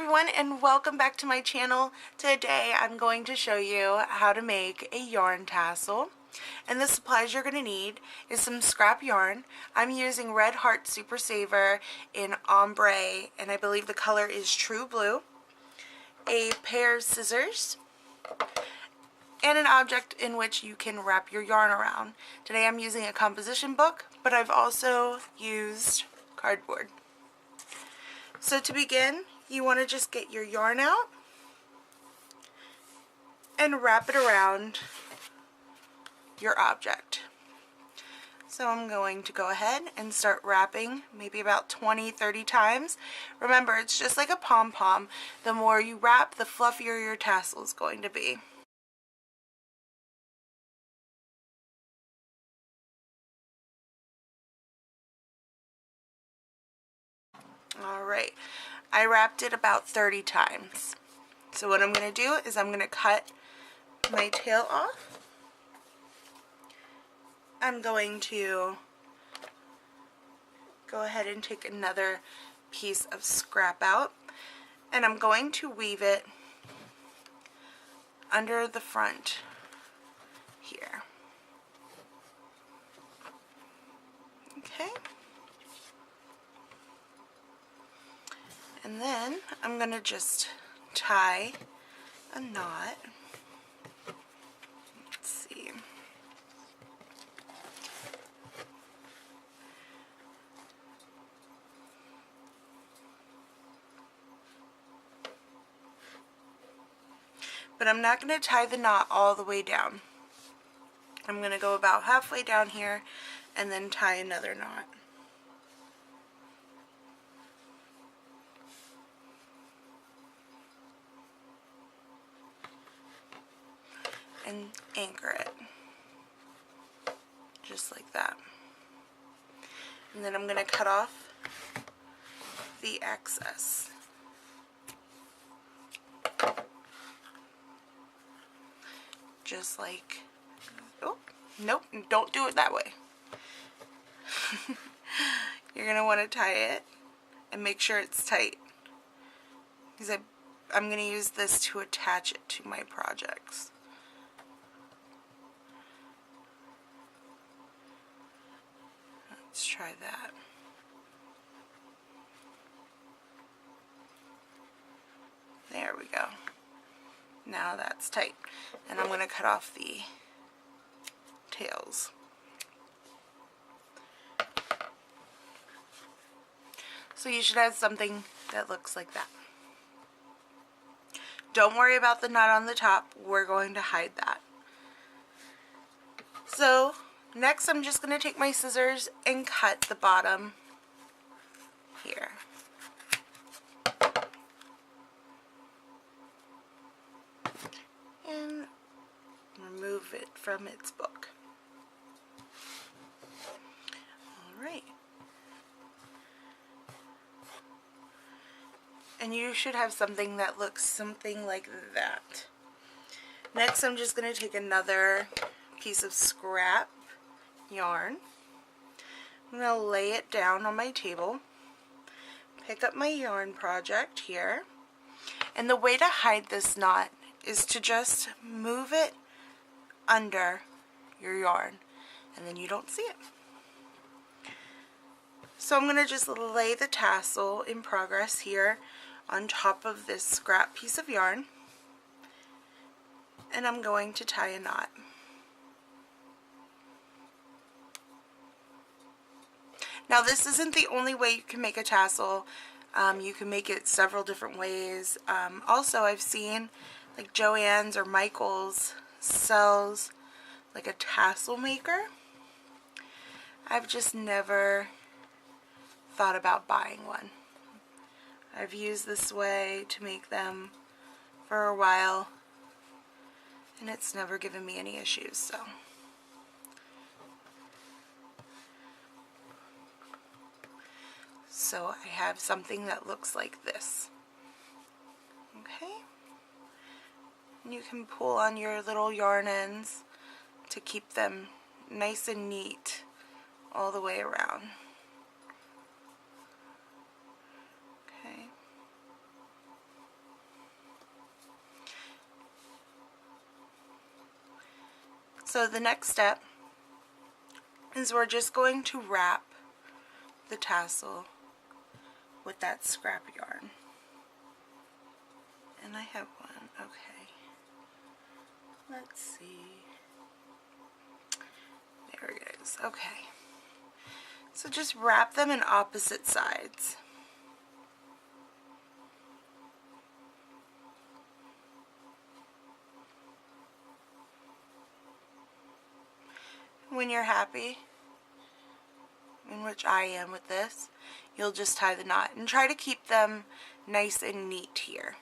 everyone, and welcome back to my channel. Today I'm going to show you how to make a yarn tassel, and the supplies you're going to need is some scrap yarn. I'm using red Heart Super Saver in Ombre, and I believe the color is True Blue, a pair of scissors, and an object in which you can wrap your yarn around. Today I'm using a composition book, but I've also used cardboard. So to begin, you want to just get your yarn out and wrap it around your object. So I'm going to go ahead and start wrapping maybe about 20-30 times. Remember, it's just like a pom-pom. The more you wrap, the fluffier your tassel is going to be. Alright, I wrapped it about 30 times. So what I'm going to do is I'm going to cut my tail off. I'm going to go ahead and take another piece of scrap out, and I'm going to weave it under the front here. Okay. And then I'm going to just tie a knot. Let's see. But I'm not going to tie the knot all the way down. I'm going to go about halfway down here and then tie another knot. And anchor it, just like that. And then I'm going to cut off the excess. Just like, oh, nope, don't do it that way. You're going to want to tie it and make sure it's tight, because I'm going to use this to attach it to my projects. Let's try that. There we go. Now that's tight. And I'm going to cut off the tails. So you should have something that looks like that. Don't worry about the knot on the top. We're going to hide that. So next I'm just going to take my scissors and cut the bottom here. And remove it from its book. Alright. And you should have something that looks something like that. Next I'm just going to take another piece of scrap yarn. I'm going to lay it down on my table, pick up my yarn project here, and the way to hide this knot is to just move it under your yarn, and then you don't see it. So I'm going to just lay the tassel in progress here on top of this scrap piece of yarn, and I'm going to tie a knot. Now this isn't the only way you can make a tassel. You can make it several different ways. Also, I've seen like Joann's or Michael's sells like a tassel maker. I've just never thought about buying one. I've used this way to make them for a while, and it's never given me any issues, so. So I have something that looks like this. Okay? And you can pull on your little yarn ends to keep them nice and neat all the way around. Okay. So the next step is we're just going to wrap the tassel with that scrap yarn. And I have one. Okay. Let's see. There it is. Okay. So just wrap them in opposite sides. When you're happy, in which I am with this, you'll just tie the knot and try to keep them nice and neat here.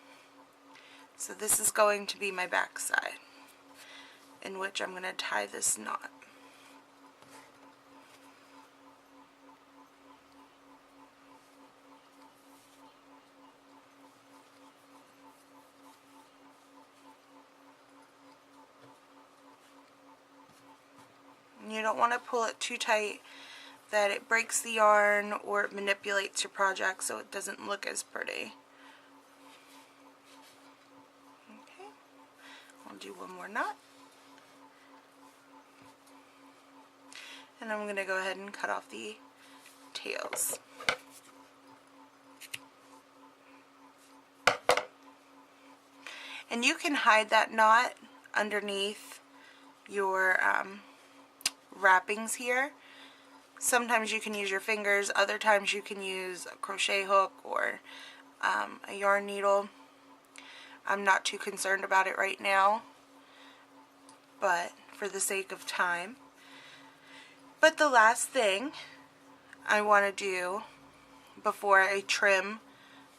So this is going to be my back side, in which I'm going to tie this knot. You don't want to pull it too tight that it breaks the yarn or it manipulates your project so it doesn't look as pretty. Okay, I'll do one more knot. And I'm going to go ahead and cut off the tails. And you can hide that knot underneath your wrappings here. Sometimes you can use your fingers, other times you can use a crochet hook or a yarn needle. I'm not too concerned about it right now, but for the sake of time. But the last thing I want to do before I trim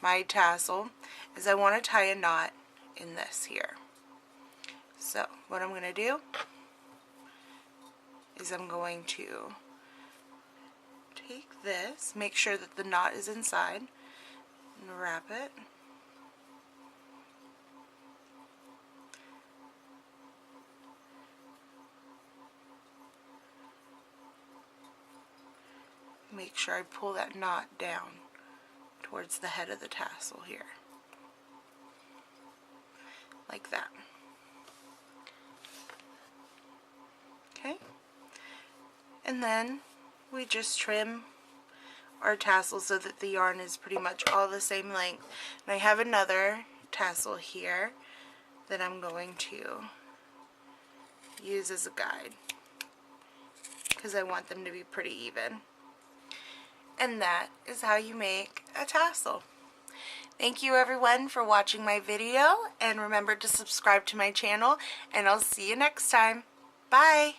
my tassel is I want to tie a knot in this here. So what I'm going to do is I'm going to take this, make sure that the knot is inside, and wrap it. Make sure I pull that knot down towards the head of the tassel here. Like that. Okay? And then we just trim our tassel so that the yarn is pretty much all the same length. And I have another tassel here that I'm going to use as a guide because I want them to be pretty even. And that is how you make a tassel. Thank you everyone for watching my video, and remember to subscribe to my channel, and I'll see you next time. Bye!